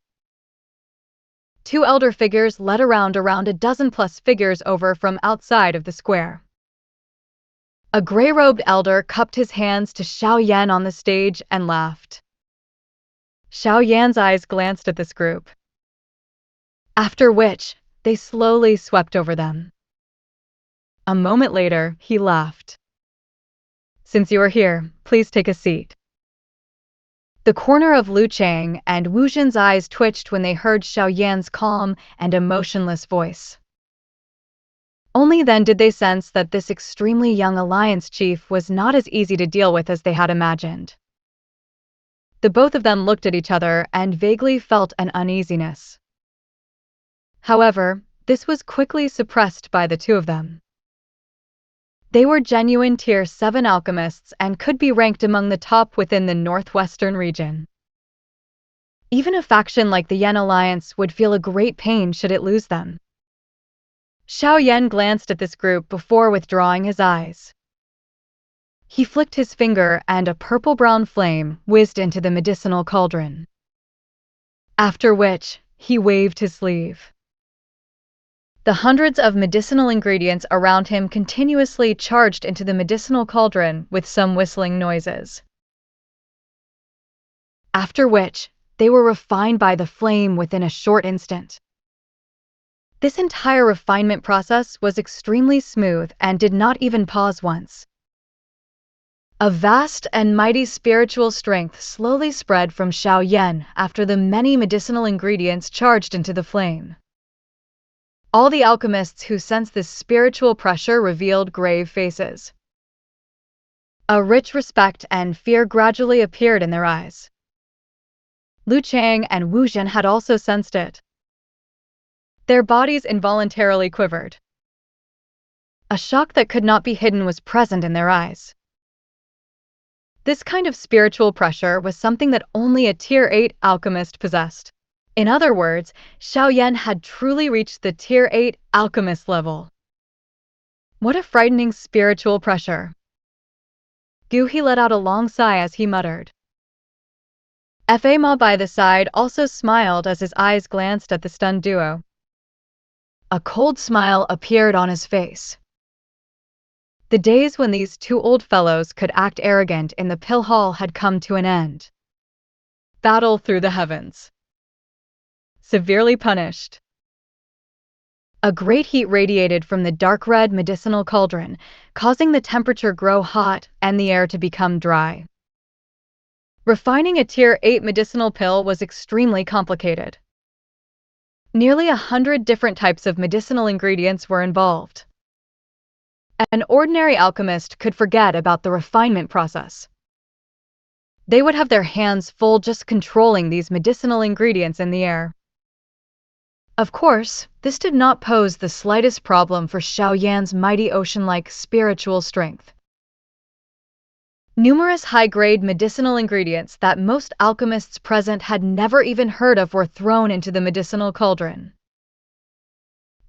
Two elder figures led around a dozen plus figures over from outside of the square. A gray-robed elder cupped his hands to Xiao Yan on the stage and laughed. Xiao Yan's eyes glanced at this group, after which they slowly swept over them. A moment later, he laughed. "Since you are here, please take a seat." The corner of Lu Chang and Wu Jin's eyes twitched when they heard Xiao Yan's calm and emotionless voice. Only then did they sense that this extremely young Alliance Chief was not as easy to deal with as they had imagined. The both of them looked at each other and vaguely felt an uneasiness. However, this was quickly suppressed by the two of them. They were genuine Tier 7 alchemists and could be ranked among the top within the northwestern region. Even a faction like the Yan Alliance would feel a great pain should it lose them. Xiao Yan glanced at this group before withdrawing his eyes. He flicked his finger and a purple-brown flame whizzed into the medicinal cauldron. After which, he waved his sleeve. The hundreds of medicinal ingredients around him continuously charged into the medicinal cauldron with some whistling noises. After which, they were refined by the flame within a short instant. This entire refinement process was extremely smooth and did not even pause once. A vast and mighty spiritual strength slowly spread from Xiao Yan after the many medicinal ingredients charged into the flame. All the alchemists who sensed this spiritual pressure revealed grave faces. A rich respect and fear gradually appeared in their eyes. Lu Chang and Wu Zhen had also sensed it. Their bodies involuntarily quivered. A shock that could not be hidden was present in their eyes. This kind of spiritual pressure was something that only a Tier 8 alchemist possessed. In other words, Xiao Yan had truly reached the Tier 8 alchemist level. What a frightening spiritual pressure. Gu He let out a long sigh as he muttered. Fa Ma by the side also smiled as his eyes glanced at the stunned duo. A cold smile appeared on his face. The days when these two old fellows could act arrogant in the pill hall had come to an end. Battle through the heavens. Severely punished. A great heat radiated from the dark red medicinal cauldron, causing the temperature grow hot and the air to become dry. Refining a Tier 8 medicinal pill was extremely complicated. Nearly 100 different types of medicinal ingredients were involved. An ordinary alchemist could forget about the refinement process. They would have their hands full just controlling these medicinal ingredients in the air. Of course, this did not pose the slightest problem for Xiao Yan's mighty ocean-like spiritual strength. Numerous high-grade medicinal ingredients that most alchemists present had never even heard of were thrown into the medicinal cauldron.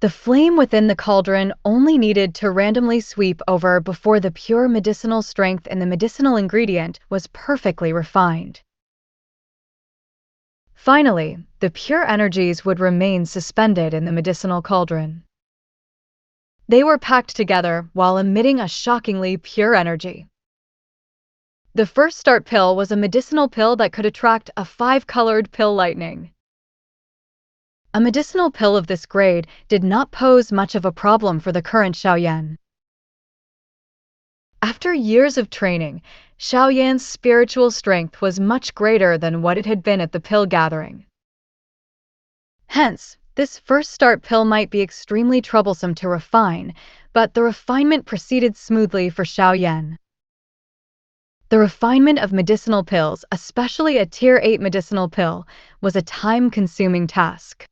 The flame within the cauldron only needed to randomly sweep over before the pure medicinal strength in the medicinal ingredient was perfectly refined. Finally, the pure energies would remain suspended in the medicinal cauldron. They were packed together while emitting a shockingly pure energy. The first start pill was a medicinal pill that could attract a 5-colored pill lightning. A medicinal pill of this grade did not pose much of a problem for the current Xiao Yan. After years of training, Xiao Yan's spiritual strength was much greater than what it had been at the pill gathering. Hence, this first start pill might be extremely troublesome to refine, but the refinement proceeded smoothly for Xiao Yan. The refinement of medicinal pills, especially a Tier 8 medicinal pill, was a time-consuming task.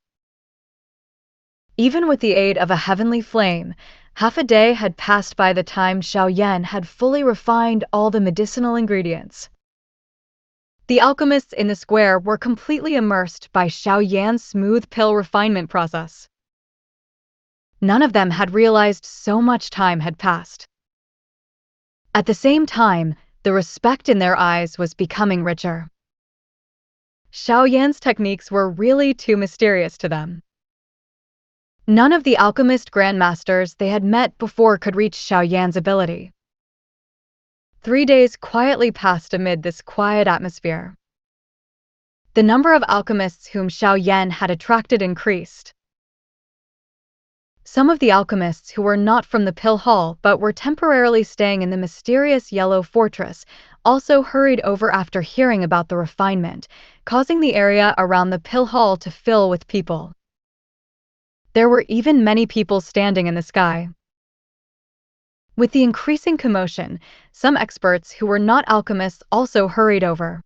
Even with the aid of a heavenly flame, half a day had passed by the time Xiao Yan had fully refined all the medicinal ingredients. The alchemists in the square were completely immersed by Xiao Yan's smooth pill refinement process. None of them had realized so much time had passed. At the same time, the respect in their eyes was becoming richer. Xiao Yan's techniques were really too mysterious to them. None of the alchemist grandmasters they had met before could reach Xiao Yan's ability. 3 days quietly passed amid this quiet atmosphere. The number of alchemists whom Xiao Yan had attracted increased. Some of the alchemists who were not from the pill hall but were temporarily staying in the mysterious yellow fortress also hurried over after hearing about the refinement, causing the area around the pill hall to fill with people. There were even many people standing in the sky. With the increasing commotion, some experts who were not alchemists also hurried over.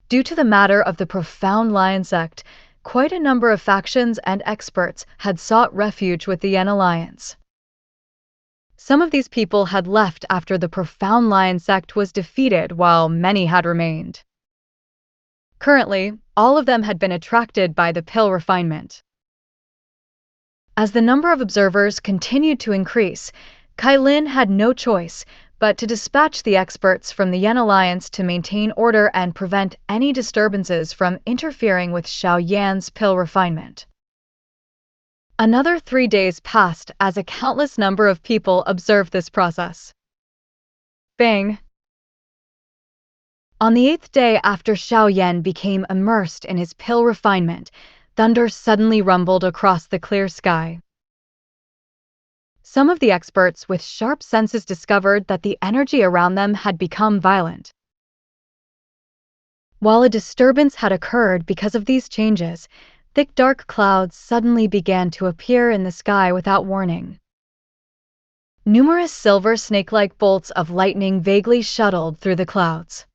Due to the matter of the profound lion sect, quite a number of factions and experts had sought refuge with the Yan Alliance. Some of these people had left after the profound lion sect was defeated, while many had remained. Currently, all of them had been attracted by the pill refinement. As the number of observers continued to increase, Kai Lin had no choice but to dispatch the experts from the Yan Alliance to maintain order and prevent any disturbances from interfering with Xiao Yan's pill refinement. Another 3 days passed as a countless number of people observed this process. Bang! On the 8th day after Xiao Yan became immersed in his pill refinement, thunder suddenly rumbled across the clear sky. Some of the experts with sharp senses discovered that the energy around them had become violent. While a disturbance had occurred because of these changes, thick dark clouds suddenly began to appear in the sky without warning. Numerous silver snake-like bolts of lightning vaguely shuttled through the clouds.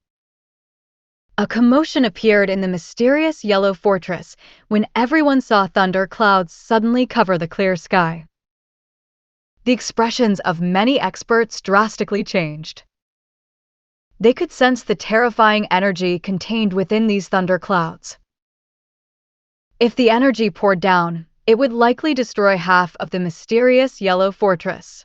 A commotion appeared in the mysterious yellow fortress when everyone saw thunder clouds suddenly cover the clear sky. The expressions of many experts drastically changed. They could sense the terrifying energy contained within these thunder clouds. If the energy poured down, it would likely destroy half of the mysterious yellow fortress.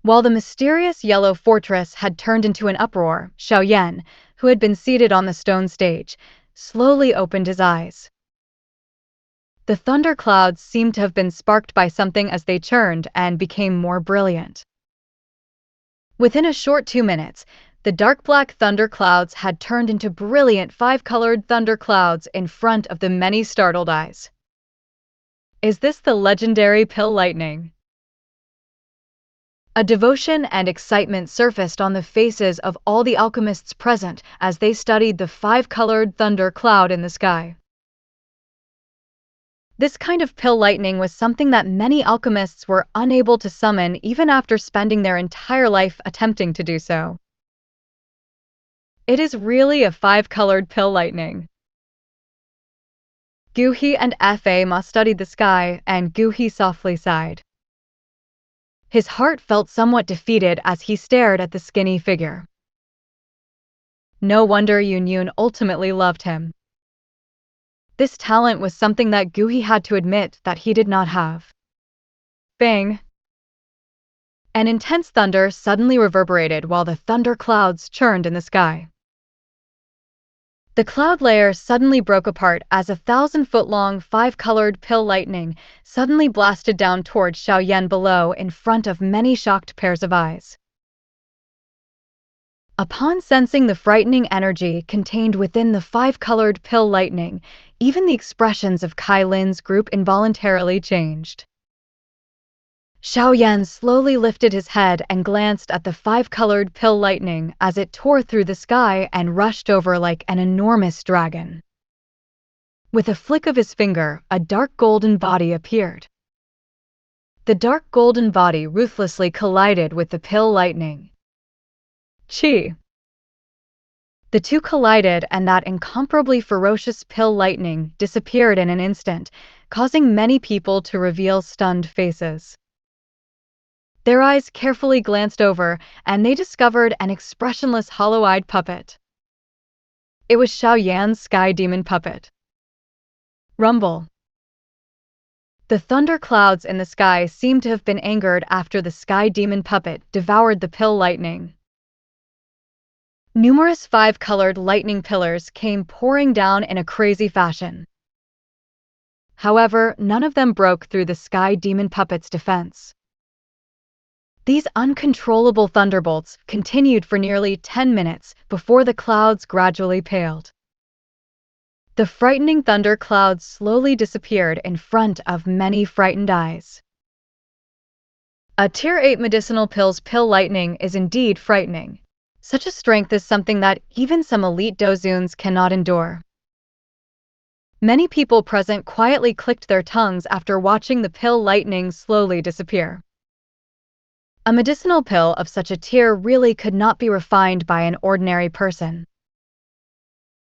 While the mysterious yellow fortress had turned into an uproar, Xiao Yan, who had been seated on the stone stage, slowly opened his eyes. The thunder clouds seemed to have been sparked by something as they churned and became more brilliant. Within a short 2 minutes, the dark black thunder clouds had turned into brilliant 5-colored thunder clouds in front of the many startled eyes. Is this the legendary pill lightning? A devotion and excitement surfaced on the faces of all the alchemists present as they studied the 5-colored thunder cloud in the sky. This kind of pill lightning was something that many alchemists were unable to summon even after spending their entire life attempting to do so. It is really a 5-colored pill lightning. Guhi and Fa studied the sky, and Guhi softly sighed. His heart felt somewhat defeated as he stared at the skinny figure. No wonder Yun ultimately loved him. This talent was something that Guhi had to admit that he did not have. Bang! An intense thunder suddenly reverberated while the thunder clouds churned in the sky. The cloud layer suddenly broke apart as a 1,000-foot-long 5-colored pill lightning suddenly blasted down toward Xiao Yan below in front of many shocked pairs of eyes. Upon sensing the frightening energy contained within the 5-colored pill lightning, even the expressions of Kai Lin's group involuntarily changed. Xiao Yan slowly lifted his head and glanced at the 5-colored pill lightning as it tore through the sky and rushed over like an enormous dragon. With a flick of his finger, a dark golden body appeared. The dark golden body ruthlessly collided with the pill lightning. Chi! The two collided, and that incomparably ferocious pill lightning disappeared in an instant, causing many people to reveal stunned faces. Their eyes carefully glanced over, and they discovered an expressionless hollow-eyed puppet. It was Xiao Yan's sky demon puppet. Rumble. The thunder clouds in the sky seemed to have been angered after the sky demon puppet devoured the pill lightning. Numerous 5-colored lightning pillars came pouring down in a crazy fashion. However, none of them broke through the sky demon puppet's defense. These uncontrollable thunderbolts continued for nearly 10 minutes before the clouds gradually paled. The frightening thunder clouds slowly disappeared in front of many frightened eyes. A Tier 8 medicinal pill's pill lightning is indeed frightening. Such a strength is something that even some elite dozuns cannot endure. Many people present quietly clicked their tongues after watching the pill lightning slowly disappear. A medicinal pill of such a tier really could not be refined by an ordinary person.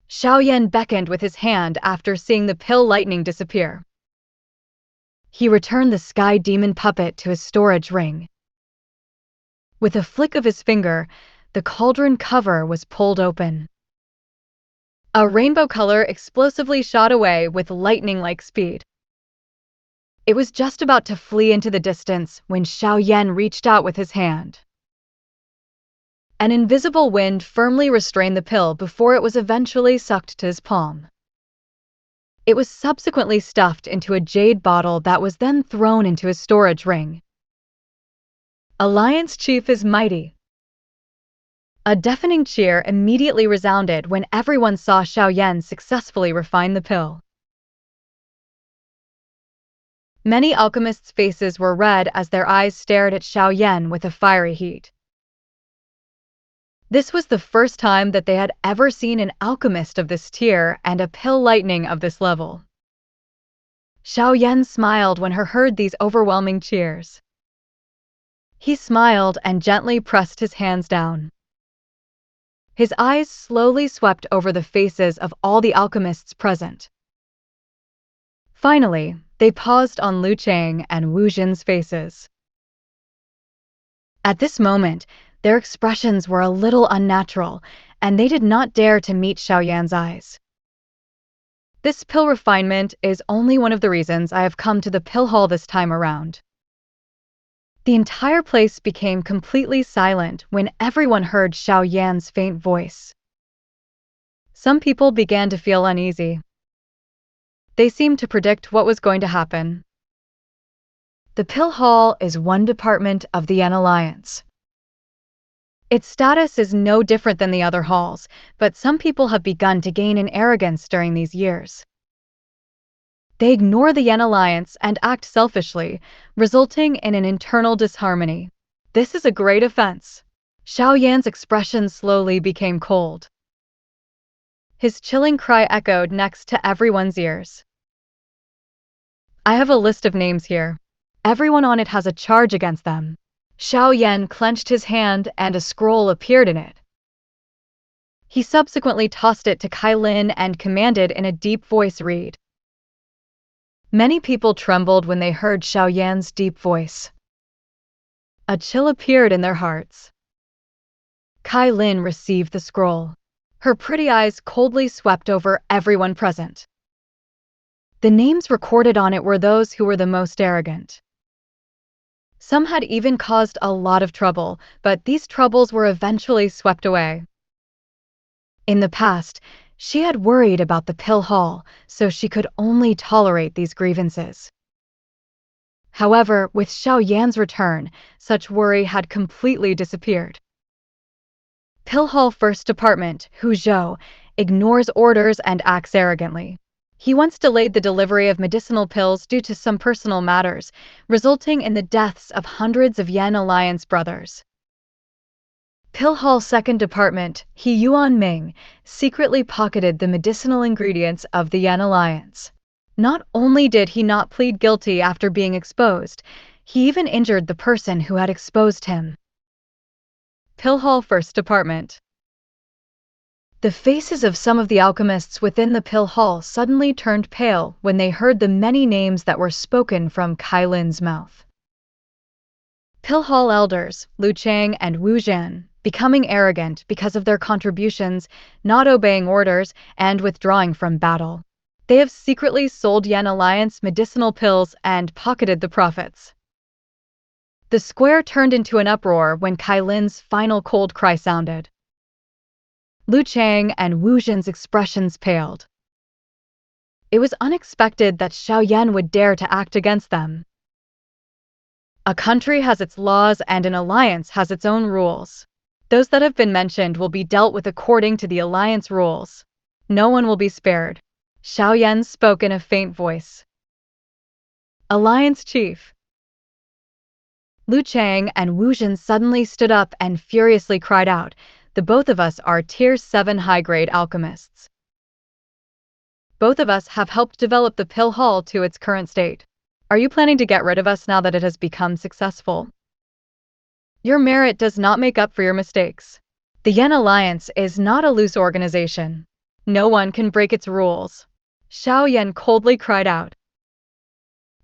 Xiao Yan beckoned with his hand after seeing the pill lightning disappear. He returned the sky demon puppet to his storage ring. With a flick of his finger, the cauldron cover was pulled open. A rainbow color explosively shot away with lightning-like speed. It was just about to flee into the distance when Xiao Yan reached out with his hand. An invisible wind firmly restrained the pill before it was eventually sucked to his palm. It was subsequently stuffed into a jade bottle that was then thrown into his storage ring. Alliance Chief is mighty. A deafening cheer immediately resounded when everyone saw Xiao Yan successfully refine the pill. Many alchemists' faces were red as their eyes stared at Xiao Yan with a fiery heat. This was the first time that they had ever seen an alchemist of this tier and a pill lightning of this level. Xiao Yan smiled when he heard these overwhelming cheers. He smiled and gently pressed his hands down. His eyes slowly swept over the faces of all the alchemists present. Finally, they paused on Lu Chang and Wu Jin's faces. At this moment, their expressions were a little unnatural, and they did not dare to meet Xiao Yan's eyes. This pill refinement is only one of the reasons I have come to the pill hall this time around. The entire place became completely silent when everyone heard Xiao Yan's faint voice. Some people began to feel uneasy. They seemed to predict what was going to happen. The pill hall is one department of the Yen Alliance. Its status is no different than the other halls, but some people have begun to gain in arrogance during these years. They ignore the Yen Alliance and act selfishly, resulting in an internal disharmony. This is a great offense. Xiao Yan's expression slowly became cold. His chilling cry echoed next to everyone's ears. I have a list of names here. Everyone on it has a charge against them. Xiao Yan clenched his hand and a scroll appeared in it. He subsequently tossed it to Kai Lin and commanded in a deep voice, "Read." Many people trembled when they heard Xiao Yan's deep voice. A chill appeared in their hearts. Kai Lin received the scroll. Her pretty eyes coldly swept over everyone present. The names recorded on it were those who were the most arrogant. Some had even caused a lot of trouble, but these troubles were eventually swept away. In the past, she had worried about the pill hall, so she could only tolerate these grievances. However, with Xiao Yan's return, such worry had completely disappeared. Pill Hall First Department, Hu Zhou, ignores orders and acts arrogantly. He once delayed the delivery of medicinal pills due to some personal matters, resulting in the deaths of hundreds of Yen Alliance brothers. Pill Hall Second Department, He Yuan Ming, secretly pocketed the medicinal ingredients of the Yen Alliance. Not only did he not plead guilty after being exposed, he even injured the person who had exposed him. Pill Hall First Department. The faces of some of the alchemists within the pill hall suddenly turned pale when they heard the many names that were spoken from Kai Lin's mouth. Pill hall elders, Lu Chang and Wu Zhan, becoming arrogant because of their contributions, not obeying orders, and withdrawing from battle. They have secretly sold Yen Alliance medicinal pills and pocketed the profits. The square turned into an uproar when Kai Lin's final cold cry sounded. Lu Chang and Wu Zhan's expressions paled. It was unexpected that Xiao Yan would dare to act against them. A country has its laws and an alliance has its own rules. Those that have been mentioned will be dealt with according to the alliance rules. No one will be spared. Xiao Yan spoke in a faint voice. Alliance Chief. Lu Chang and Wu Zhan suddenly stood up and furiously cried out, "The both of us are Tier 7 high-grade alchemists. Both of us have helped develop the pill hall to its current state. Are you planning to get rid of us now that it has become successful? Your merit does not make up for your mistakes. The Yen Alliance is not a loose organization. No one can break its rules." Xiao Yan coldly cried out.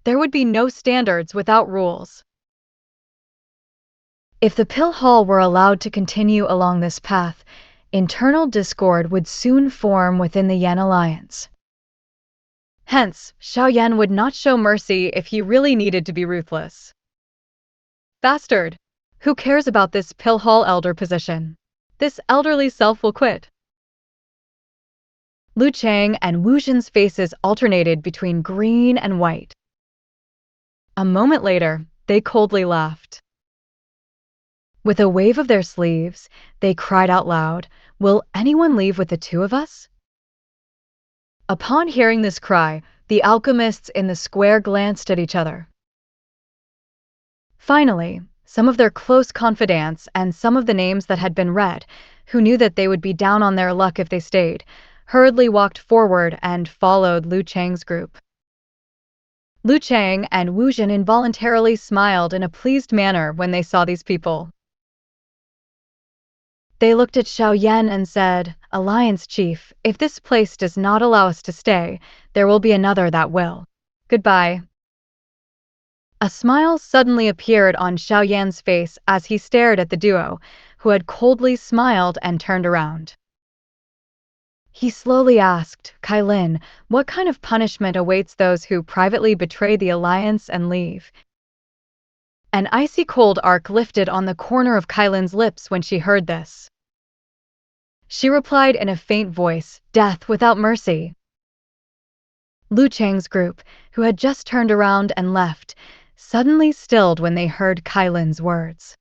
There would be no standards without rules. If the pill hall were allowed to continue along this path, Internal discord would soon form within the Yan alliance. Hence, Xiao Yan would not show mercy if he really needed to be ruthless. Bastard! Who cares about this pill hall elder position? This elderly self will quit. Lu Chang and Wu Zhen's faces alternated between green and white. A moment later, they coldly laughed. With a wave of their sleeves, they cried out loud, "Will anyone leave with the two of us?" Upon hearing this cry, the alchemists in the square glanced at each other. Finally, some of their close confidants and some of the names that had been read, who knew that they would be down on their luck if they stayed, hurriedly walked forward and followed Lu Chang's group. Lu Chang and Wu Zhen involuntarily smiled in a pleased manner when they saw these people. They looked at Xiao Yan and said, "Alliance Chief, if this place does not allow us to stay, there will be another that will. Goodbye." A smile suddenly appeared on Xiao Yan's face as he stared at the duo, who had coldly smiled and turned around. He slowly asked, "Kai Lin, what kind of punishment awaits those who privately betray the alliance and leave?" An icy cold arc lifted on the corner of Kai Lin's lips when she heard this. She replied in a faint voice, "Death without mercy." Lu Chang's group, who had just turned around and left, suddenly stilled when they heard Kai Lin's words.